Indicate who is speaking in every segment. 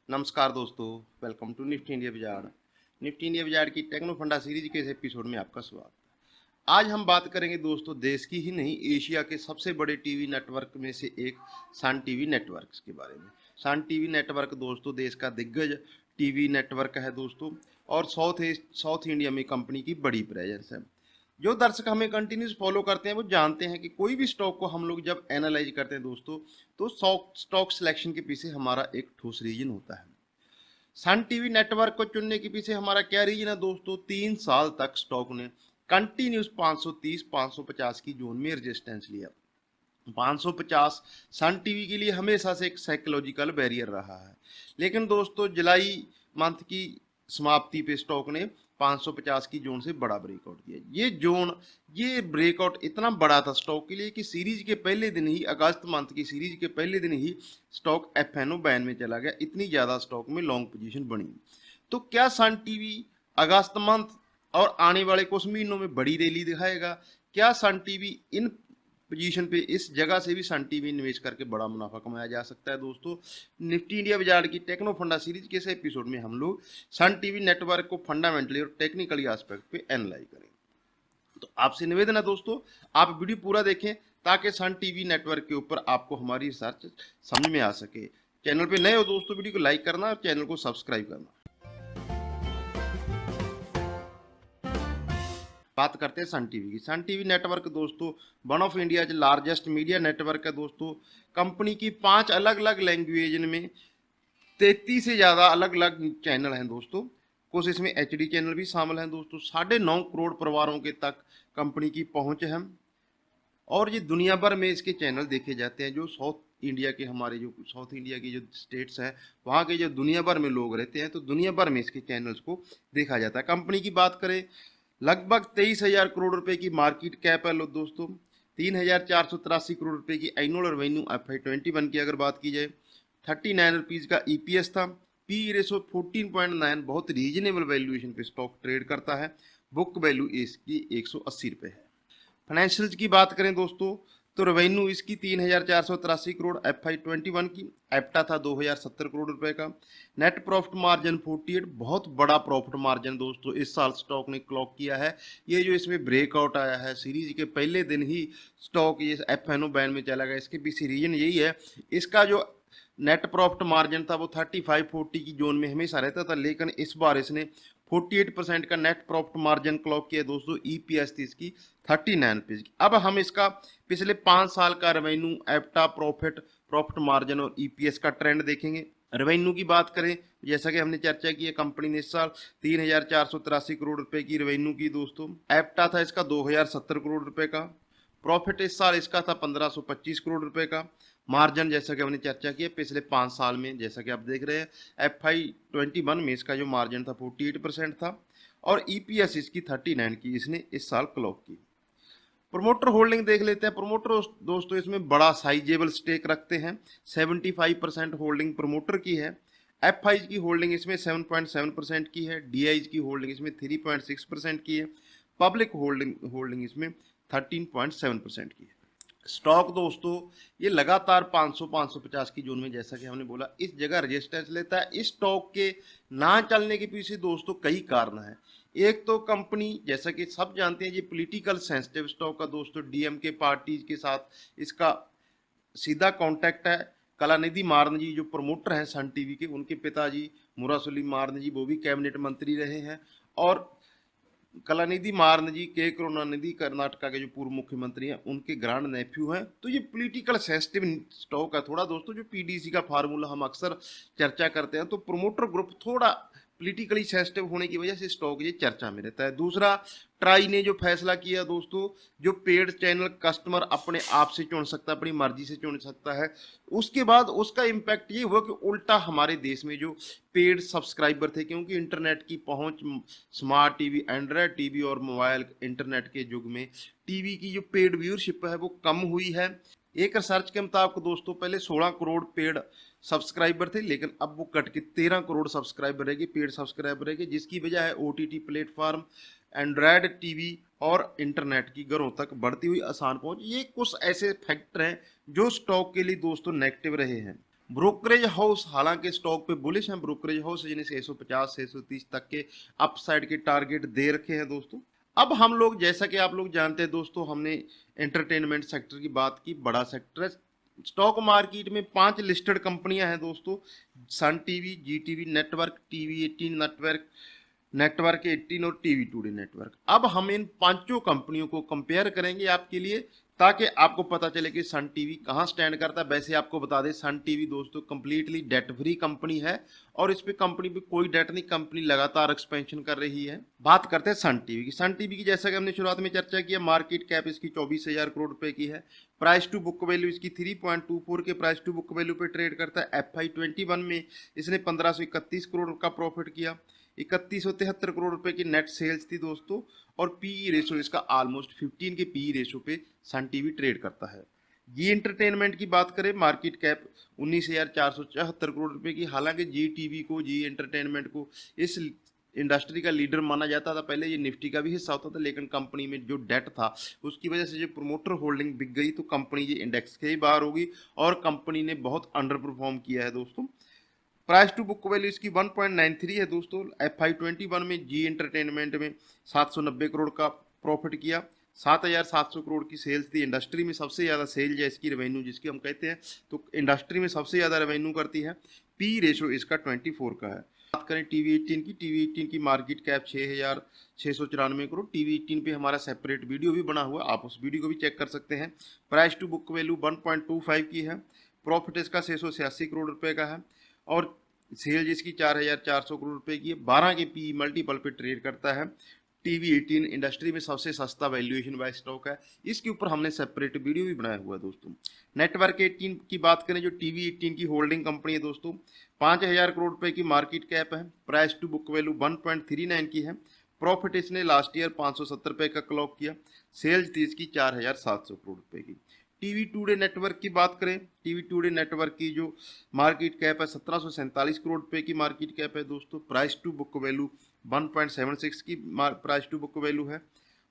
Speaker 1: नमस्कार दोस्तों, welcome to Nifty India बाजार। निफ्टी इंडिया बाजार की टेक्नो फंडा सीरीज के इस एपिसोड में आपका स्वागत है। आज हम बात करेंगे दोस्तों देश की ही नहीं एशिया के सबसे बड़े टीवी नेटवर्क में से एक सन टीवी नेटवर्क के बारे में। सन टीवी नेटवर्क दोस्तों देश का दिग्गज टीवी नेटवर्क है दोस्तों, और साउथ इंडिया में कंपनी की बड़ी प्रेजेंस है। जो दर्शक हमें कंटिन्यूस फॉलो करते हैं वो जानते हैं कि कोई भी स्टॉक को हम लोग जब एनालाइज करते हैं दोस्तों, तो स्टॉक सिलेक्शन के पीछे हमारा एक ठोस रीजन होता है। सन टीवी नेटवर्क को चुनने के पीछे हमारा क्या रीजन है दोस्तों? 3 साल तक स्टॉक ने कंटिन्यूस 530-550 की जोन में रेजिस्टेंस लिया। 550 सन टीवी के लिए हमेशा से एक साइकोलॉजिकल बैरियर रहा है, लेकिन दोस्तों जुलाई मंथ की समाप्ति पे स्टॉक ने 550 की जोन से बड़ा ब्रेकआउट किया। ये ब्रेकआउट इतना बड़ा था स्टॉक के लिए कि सीरीज के पहले दिन ही, अगस्त मंथ की सीरीज के पहले दिन ही स्टॉक एफएनओ बैन में चला गया। इतनी ज़्यादा स्टॉक में लॉन्ग पोजीशन बनी। तो क्या सन टीवी अगस्त मंथ और आने वाले कुछ महीनों में बड़ी रैली दिखाएगा? क्या सन टीवी इन पोजीशन पे इस जगह से भी सन टीवी निवेश करके बड़ा मुनाफा कमाया जा सकता है? दोस्तों निफ्टी इंडिया बाजार की टेक्नो फंडा सीरीज के इस एपिसोड में हम लोग सन टीवी नेटवर्क को फंडामेंटली और टेक्निकली एस्पेक्ट पे एनालाइज करें। तो आपसे निवेदन है दोस्तों, आप वीडियो पूरा देखें ताकि सन टीवी नेटवर्क के ऊपर आपको हमारी रिसर्च समझ में आ सके। चैनल पे नए हो दोस्तों, वीडियो को लाइक करना और चैनल को सब्सक्राइब करना। बात करते हैं सन टीवी की। सन टीवी नेटवर्क दोस्तों one of India largest media network है दोस्तों। कंपनी की 5 अलग अलग लैंग्वेज में 33 से ज़्यादा अलग अलग चैनल हैं दोस्तों। कुछ इसमें एचडी चैनल भी शामिल हैं दोस्तों। 9.5 करोड़ परिवारों के तक कंपनी की पहुंच है, और ये दुनिया भर में इसके चैनल देखे जाते हैं। जो साउथ इंडिया की जो स्टेट्स हैं वहाँ के जो दुनिया भर में लोग रहते हैं, तो दुनिया भर में इसके चैनल्स को देखा जाता है। कंपनी की बात करें, लगभग 23,000 करोड़ रुपए की मार्केट कैप है दोस्तों। 3,483 करोड़ रुपए की एनुअल रेवेन्यू FY21 की अगर बात की जाए, 39 रुपीज़ का EPS था। पी रेशो 14.9, बहुत रीजनेबल वैल्यूएशन पे स्टॉक ट्रेड करता है। बुक वैल्यू इसकी 180 रुपये है। फाइनेंशियल्स की बात करें दोस्तों, तो रेवेन्यू इसकी 3,483 करोड़ FY21 की। एप्टा था 2,070 करोड़ रुपए का। नेट प्रॉफिट मार्जिन 48, बहुत बड़ा प्रॉफिट मार्जिन दोस्तों इस साल स्टॉक ने क्लॉक किया है। ये जो इसमें ब्रेकआउट आया है, सीरीज के पहले दिन ही स्टॉक ये एफएनओ बैन में चला गया, इसके पीछे रीजन यही है। इसका जो नेट प्रॉफिट मार्जिन था वो 35-40 की जोन में हमेशा रहता था, लेकिन इस बार इसने 48% का नेट प्रॉफिट मार्जिन क्लॉक किया दोस्तों। EPS थी इसकी 39 रुपीज़ की। अब हम इसका पिछले 5 साल का रेवेन्यू, एप्टा, प्रॉफिट मार्जिन और EPS का ट्रेंड देखेंगे। रेवेन्यू की बात करें, जैसा कि हमने चर्चा की है, कंपनी ने इस साल 3,483 करोड़ रुपए की रेवेन्यू की दोस्तों। एप्टा था इसका 2,070 करोड़ रुपए का। प्रॉफिट इस साल इसका था 1,525 करोड़ रुपए का। मार्जिन जैसा कि हमने चर्चा की है, पिछले 5 साल में जैसा कि आप देख रहे हैं, FY21 में इसका जो मार्जिन था 48% था, और EPS इसकी 39 की इसने इस साल क्लॉक की। प्रोमोटर होल्डिंग देख लेते हैं। प्रोमोटर दोस्तों इसमें बड़ा साइजेबल स्टेक रखते हैं। 75% होल्डिंग प्रोमोटर की है। FIs की होल्डिंग इसमें 7.7% की है। DIs की होल्डिंग इसमें 3.6% की है। पब्लिक होल्डिंग इसमें 13.7% की है। स्टॉक दोस्तों ये लगातार 500-550 की जोन में, जैसा कि हमने बोला, इस जगह रेजिस्टेंस लेता है। इस स्टॉक के ना चलने के पीछे दोस्तों कई कारण हैं। एक तो कंपनी, जैसा कि सब जानते हैं, ये पॉलिटिकल सेंसिटिव स्टॉक का दोस्तों। DMK पार्टी के साथ इसका सीधा कांटेक्ट है। कलानिधि मारन जी जो प्रमोटर हैं सन टीवी के, उनके पिताजी मुरासुली मारन जी वो भी कैबिनेट मंत्री रहे हैं, और कलानिधि मारन जी के करुणानिधि कर्नाटका के जो पूर्व मुख्यमंत्री हैं उनके ग्रैंड नेफ्यू हैं। तो ये पॉलिटिकल सेंसिटिव स्टॉक है थोड़ा दोस्तों। जो PDC का फार्मूला हम अक्सर चर्चा करते हैं, तो प्रोमोटर ग्रुप थोड़ा पॉलिटिकली सेंसिटिव होने की वजह से स्टॉक ये चर्चा में रहता है। दूसरा, ट्राई ने जो फैसला किया दोस्तों, जो पेड चैनल कस्टमर अपने आप से चुन सकता है, अपनी मर्जी से चुन सकता है, उसके बाद उसका इम्पैक्ट ये हुआ कि उल्टा हमारे देश में जो पेड सब्सक्राइबर थे, क्योंकि इंटरनेट की पहुंच, स्मार्ट टीवी, एंड्रॉयड टीवी और मोबाइल इंटरनेट के युग में टीवी की जो पेड व्यूअरशिप है वो कम हुई है। एक रिसर्च के मुताबिक दोस्तों पहले 16 करोड़ पेड सब्सक्राइबर थे, लेकिन अब वो कट के 13 करोड़ सब्सक्राइबर रहेगी, पेड सब्सक्राइबर रहेगी, जिसकी वजह है OTT प्लेटफॉर्म, एंड्रॉयड टीवी और इंटरनेट की घरों तक बढ़ती हुई आसान पहुंच। ये कुछ ऐसे फैक्टर हैं जो स्टॉक के लिए दोस्तों नेगेटिव रहे हैं। ब्रोकरेज हाउस हालांकि स्टॉक पे बुलिश हैं, ब्रोकरेज हाउस जिन्हें 650 630 तक के अपसाइड के टारगेट दे रखे हैं दोस्तों। अब हम लोग, जैसा कि आप लोग जानते हैं दोस्तों, हमने एंटरटेनमेंट सेक्टर की बात की, बड़ा सेक्टर है। स्टॉक मार्केट में 5 लिस्टेड कंपनियां हैं दोस्तों, Sun TV, Zee TV network, TV 18 network, network 18 और टीवी टुडे नेटवर्क। अब हम इन पांचों कंपनियों को कंपेयर करेंगे आपके लिए, ताकि आपको पता चले कि सन टीवी कहाँ स्टैंड करता है। वैसे आपको बता दें, सन टीवी दोस्तों कंप्लीटली डेट फ्री कंपनी है और इस पे कंपनी पे कोई डेट नहीं, कंपनी लगातार एक्सपेंशन कर रही है। बात करते हैं सन टीवी की। सन टीवी की जैसा कि हमने शुरुआत में चर्चा किया, मार्केट कैप इसकी 24,000 करोड़ रुपए की है। प्राइस टू बुक वैल्यू इसकी 3.24 के प्राइस टू बुक वैल्यू पे ट्रेड करता है। FY21 में इसने 1531 करोड़ का प्रॉफिट किया। 3173 करोड़ रुपए की नेट सेल्स थी दोस्तों, और पीई रेशो इसका ऑलमोस्ट 15 के पीई रेशो पे सन टीवी ट्रेड करता है। जी एंटरटेनमेंट की बात करें, मार्केट कैप 19,474 करोड़ रुपए की। हालांकि जी टीवी को, जी एंटरटेनमेंट को इस इंडस्ट्री का लीडर माना जाता था। पहले ये निफ्टी का भी हिस्सा होता था, लेकिन कंपनी में जो डेट था उसकी वजह से जो प्रमोटर होल्डिंग बिक गई, तो कंपनी ये इंडेक्स के ही बाहर होगी और कंपनी ने बहुत अंडर परफॉर्म किया है दोस्तों। प्राइस टू बुक वैल्यू इसकी 1.93 है दोस्तों। FY21 में जी एंटरटेनमेंट में 790 करोड़ का प्रॉफिट किया। 7,700 करोड़ की सेल्स थी। इंडस्ट्री में सबसे ज़्यादा सेल है इसकी, रेवेन्यू जिसकी हम कहते हैं, तो इंडस्ट्री में सबसे ज़्यादा रेवेन्यू करती है। पी रेशो इसका 24 का है। बात करें टीवी 18 की, टीवी 18 की मार्केट कैप 6,694 करोड़। टीवी 18 पे हमारा सेपरेट वीडियो भी बना हुआ, आप उस वीडियो को भी चेक कर सकते हैं। प्राइस टू बुक वैल्यू 1.25 की है। प्रॉफिट इसका 686 करोड़ रुपए का है और सेल जिसकी 4,400 करोड़ रुपए की है। 12 के पी मल्टीपल पे ट्रेड करता है। टीवी 18 इंडस्ट्री में सबसे सस्ता वैल्यूएशन वाइज स्टॉक है। इसके ऊपर हमने सेपरेट वीडियो भी बनाया हुआ है दोस्तों। नेटवर्क 18 की बात करें, जो टीवी 18 की होल्डिंग कंपनी है दोस्तों, 5,000 करोड़ रुपए की मार्केट कैप है। प्राइस टू बुक वैल्यू 1.39 की है। प्रॉफिट इसने लास्ट ईयर 570 रुपए का क्लॉक किया। सेल्स थी इसकी 4,700 करोड़ रुपए की। टीवी टुडे नेटवर्क की बात करें, टीवी टुडे नेटवर्क की जो मार्केट कैप है 1747 करोड़ रुपए की मार्केट कैप है दोस्तों। प्राइस टू बुक वैल्यू 1.76 की प्राइस टू बुक वैल्यू है।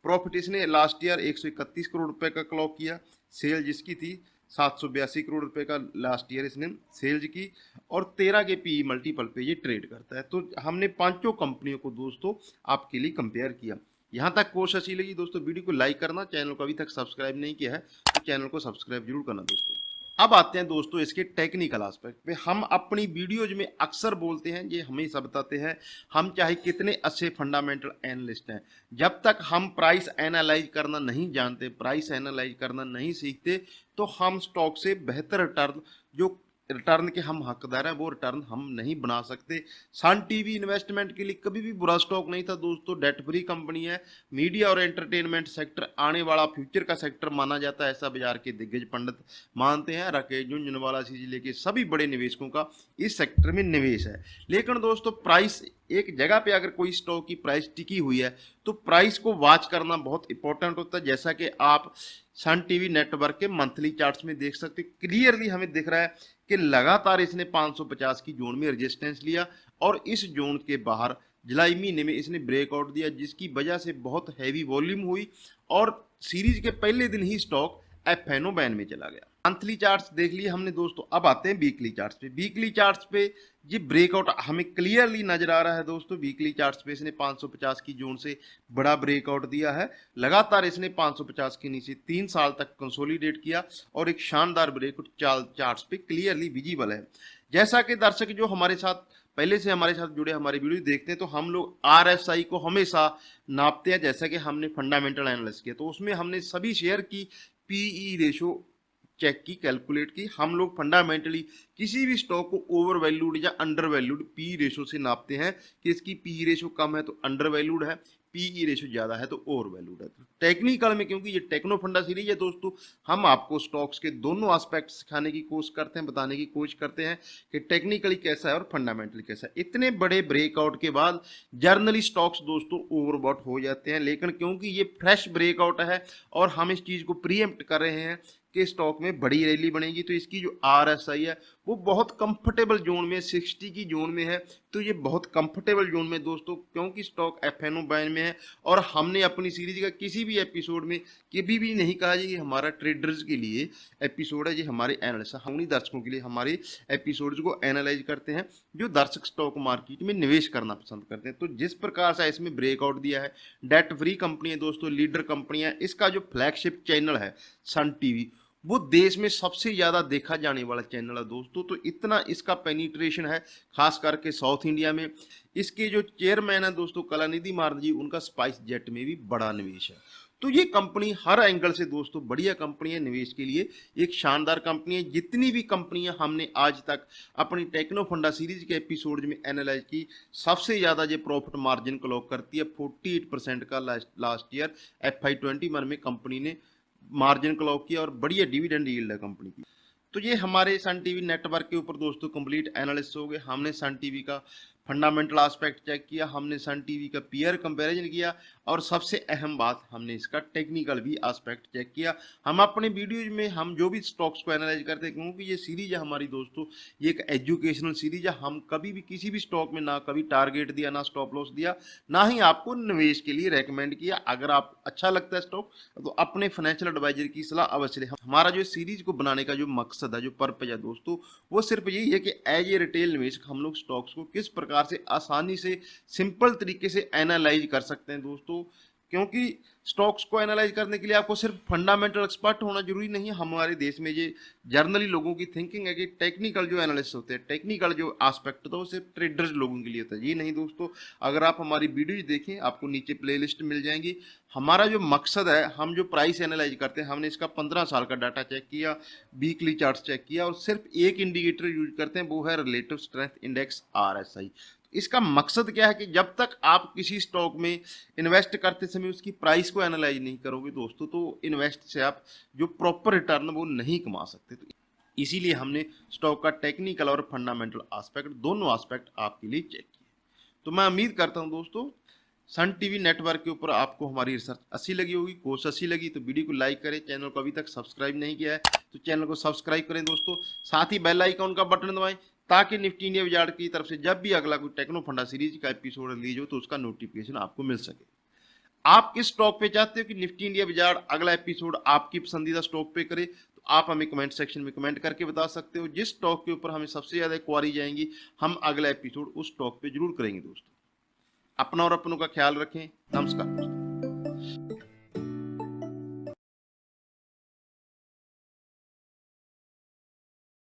Speaker 1: प्रॉफिट इसने लास्ट ईयर 131 करोड़ रुपए का क्लॉक किया। सेल जिसकी थी 782 करोड़ रुपए का लास्ट ईयर इसने सेल्स की, और 13 के पी मल्टीपल पे ये ट्रेड करता है। तो हमने पांचों कंपनियों को दोस्तों आपके लिए कंपेयर किया। यहाँ तक कोशिश अच्छी लगी दोस्तों, वीडियो को लाइक करना, चैनल को अभी तक सब्सक्राइब नहीं किया है तो चैनल को सब्सक्राइब जरूर करना दोस्तों। अब आते हैं दोस्तों इसके टेक्निकल एस्पेक्ट पे। हम अपनी वीडियोज में अक्सर बोलते हैं, ये हमेशा बताते हैं, हम चाहे कितने अच्छे फंडामेंटल एनालिस्ट हैं, जब तक हम प्राइस एनालाइज करना नहीं जानते, प्राइस एनालाइज करना नहीं सीखते, तो हम स्टॉक से बेहतर रिटर्न, जो रिटर्न के हम हकदार हैं, वो रिटर्न हम नहीं बना सकते। सन टीवी इन्वेस्टमेंट के लिए कभी भी बुरा स्टॉक नहीं था दोस्तों। डेट फ्री कंपनी है। मीडिया और एंटरटेनमेंट सेक्टर आने वाला फ्यूचर का सेक्टर माना जाता है, ऐसा बाजार के दिग्गज पंडित मानते हैं। राकेश झुनझुनवाला से लेके सभी बड़े निवेशकों का इस सेक्टर में निवेश है। लेकिन दोस्तों प्राइस, एक जगह पे अगर कोई स्टॉक की प्राइस टिकी हुई है तो प्राइस को वॉच करना बहुत इंपॉर्टेंट होता है। जैसा कि आप सन टीवी नेटवर्क के मंथली चार्ट्स में देख सकते, क्लियरली हमें दिख रहा है कि लगातार इसने 550 की जोन में रेजिस्टेंस लिया और इस जोन के बाहर जुलाई महीने में इसने ब्रेकआउट दिया, जिसकी वजह से बहुत हैवी वॉल्यूम हुई और सीरीज के पहले दिन ही स्टॉक एफएनओ बैन में चला गया। मंथली चार्ट्स देख लिए हमने दोस्तों, अब आते हैं वीकली चार्ट्स पे। वीकली चार्ट्स पे ये ब्रेकआउट हमें क्लियरली नजर आ रहा है दोस्तों। वीकली चार्ट्स पे इसने 550 की जोन से बड़ा ब्रेकआउट दिया है। लगातार इसने 550 के नीचे 3 साल तक कंसोलिडेट किया और एक शानदार ब्रेकआउट चार्ट्स पे क्लियरली विजिबल है। जैसा कि दर्शक जो हमारे साथ पहले से हमारे साथ जुड़े, हमारी वीडियो देखते हैं, तो हम लोग RSI को हमेशा नापते हैं। जैसा कि हमने फंडामेंटल एनालिसिस किया तो उसमें हमने सभी शेयर की पीई रेशो चेक की, कैलकुलेट की। हम लोग फंडामेंटली किसी भी स्टॉक को ओवर वैल्यूड या अंडर वैल्यूड पी रेशो से नापते हैं कि इसकी पी रेशो कम है तो अंडर वैल्यूड है, पीई रेशो ज़्यादा है तो ओवर वैल्यूड है। तो टेक्निकल में, क्योंकि ये टेक्नो फंडा सीरीज है दोस्तों, हम आपको स्टॉक्स के दोनों एस्पेक्ट सिखाने की कोशिश करते हैं, बताने की कोशिश करते हैं कि टेक्निकली कैसा है और फंडामेंटली कैसा है। इतने बड़े ब्रेकआउट के बाद जर्नली स्टॉक्स दोस्तों ओवरबॉट हो जाते हैं, लेकिन क्योंकि ये फ्रेश ब्रेकआउट है और हम इस चीज़ को प्रीएम्प्ट कर रहे हैं के स्टॉक में बड़ी रैली बनेगी। तो इसकी जो RSI है वो बहुत कंफर्टेबल जोन में 60 की जोन में है। तो ये बहुत कंफर्टेबल जोन में दोस्तों, क्योंकि स्टॉक FNO बैन में है और हमने अपनी सीरीज का किसी भी एपिसोड में कभी भी नहीं कहा जी कि हमारा ट्रेडर्स के लिए एपिसोड है, ये हमारे एनालिस्ट, हम उन्हीं दर्शकों के लिए हमारे एपिसोड्स को एनालाइज करते हैं जो दर्शक स्टॉक मार्केट में निवेश करना पसंद करते हैं। तो जिस प्रकार से इसमें ब्रेकआउट दिया है, डेट फ्री कंपनी है दोस्तों, लीडर कंपनी है, इसका जो फ्लैगशिप चैनल है सन टीवी वो देश में सबसे ज़्यादा देखा जाने वाला चैनल है दोस्तों। तो इतना इसका पेनिट्रेशन है खास करके साउथ इंडिया में। इसके जो चेयरमैन है दोस्तों कलानिधि मारन जी, उनका स्पाइस जेट में भी बड़ा निवेश है। तो ये कंपनी हर एंगल से दोस्तों बढ़िया कंपनी है, निवेश के लिए एक शानदार कंपनी है। जितनी भी कंपनियां हमने आज तक अपनी टेक्नो फंडा सीरीज के एपिसोड में एनालाइज की, सबसे ज़्यादा ये प्रॉफिट मार्जिन क्लॉक करती है 48% का लास्ट ईयर FY21 में कंपनी ने मार्जिन क्लॉक किया और बढ़िया डिविडेंड यील्ड है कंपनी की। तो ये हमारे सन टीवी नेटवर्क के ऊपर दोस्तों कंप्लीट एनालिसिस हो गए। हमने सन टीवी का फंडामेंटल एस्पेक्ट चेक किया, हमने सन टीवी का पीयर कंपैरिजन किया और सबसे अहम बात हमने इसका टेक्निकल भी एस्पेक्ट चेक किया। हम अपने वीडियोज में हम जो भी स्टॉक्स को एनालाइज करते हैं, क्योंकि ये सीरीज है हमारी दोस्तों, ये एक एजुकेशनल सीरीज है। हम कभी भी किसी भी स्टॉक में ना कभी टारगेट दिया, ना स्टॉप लॉस दिया, ना ही आपको निवेश के लिए रेकमेंड किया। अगर आप अच्छा लगता है स्टॉक तो अपने फाइनेंशियल एडवाइजर की सलाह अवश्य लें। हमारा जो सीरीज को बनाने का जो मकसद है, जो पर्पज है दोस्तों, वो सिर्फ यही है कि एज ए रिटेल निवेशक हम लोग स्टॉक्स को किस प्रकार से आसानी से सिंपल तरीके से एनालाइज कर सकते हैं दोस्तों। क्योंकि स्टॉक्स को एनालाइज करने के लिए आपको सिर्फ फंडामेंटल एक्सपर्ट होना जरूरी नहीं है। हमारे देश में ये जर्नली लोगों की थिंकिंग है कि टेक्निकल जो एनालिस्ट होते हैं, टेक्निकल जो एस्पेक्ट होता है वो सिर्फ ट्रेडर्स लोगों के लिए होता है। ये नहीं दोस्तों, अगर आप हमारी वीडियोज देखें आपको नीचे प्लेलिस्ट मिल जाएंगी। हमारा जो मकसद है, हम जो प्राइस एनालाइज करते हैं, हमने इसका 15 साल का डाटा चेक किया, वीकली चार्ट चेक किया और सिर्फ एक इंडिकेटर यूज करते हैं, वो है रिलेटिव स्ट्रेंथ इंडेक्स RSI। इसका मकसद क्या है कि जब तक आप किसी स्टॉक में इन्वेस्ट करते समय उसकी प्राइस को एनालाइज नहीं करोगे दोस्तों, तो इन्वेस्ट से आप जो प्रॉपर रिटर्न वो नहीं कमा सकते। तो इसीलिए हमने स्टॉक का टेक्निकल और फंडामेंटल एस्पेक्ट, दोनों एस्पेक्ट आपके लिए चेक किए। तो मैं उम्मीद करता हूं दोस्तों सन टीवी नेटवर्क के ऊपर आपको हमारी रिसर्च अच्छी लगी होगी। कोर्स अच्छी लगी तो वीडियो को लाइक करें, चैनल को अभी तक सब्सक्राइब नहीं किया है तो चैनल को सब्सक्राइब करें दोस्तों, साथ ही बेल आइकन का बटन दबाएं ताकि निफ्टी इंडिया विजार्ड की तरफ से जब भी अगला कोई टेक्नो फंडा सीरीज का एपिसोड रिलीज हो तो उसका नोटिफिकेशन आपको मिल सके। आप किस स्टॉक पे चाहते हो कि निफ्टी इंडिया विजार्ड अगला एपिसोड आपकी पसंदीदा स्टॉक पे करे, तो आप हमें कमेंट सेक्शन में कमेंट करके बता सकते हो। जिस स्टॉक के ऊपर हमें सबसे ज्यादा क्वारी जाएंगी, हम अगला एपिसोड उस स्टॉक पे जरूर करेंगे दोस्तों। अपना और अपनों का ख्याल रखें। नमस्कार।